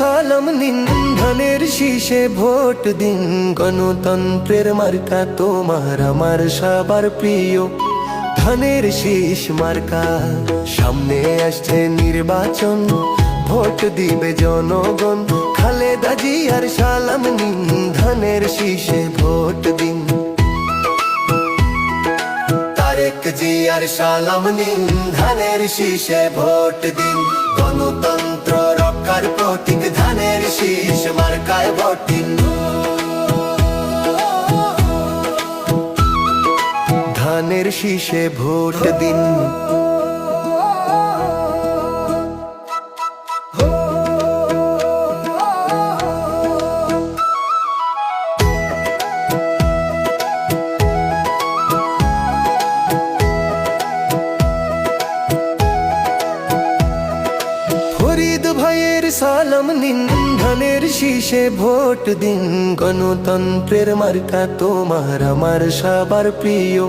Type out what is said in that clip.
সালাম নিন, ধানের শীষে ভোট দিন। গণতন্ত্রের মার্কা তোমার আমার সবার প্রিয় ধানের শীষ মার্কা। সামনে আসছে নির্বাচন, ভোট দিবে জনগণ। খালেদা জিয়ার সালাম নিন, ধানের শীষে ভোট দিন। তারেক জিয়ার সালাম নিন, ধানের শীষে ভোট দিন। গণতন্ত্র রক্ষার প্রতীক ধানের শীষ মার্কায় ভোট দিন। ধানের শীষে ভোট দিন। ফরিদ ভাইয়ের সালাম নিন, ধানের শীষে ভোট দিন। গণতন্ত্রের মার্কা তোমার আমার সবার প্রিয়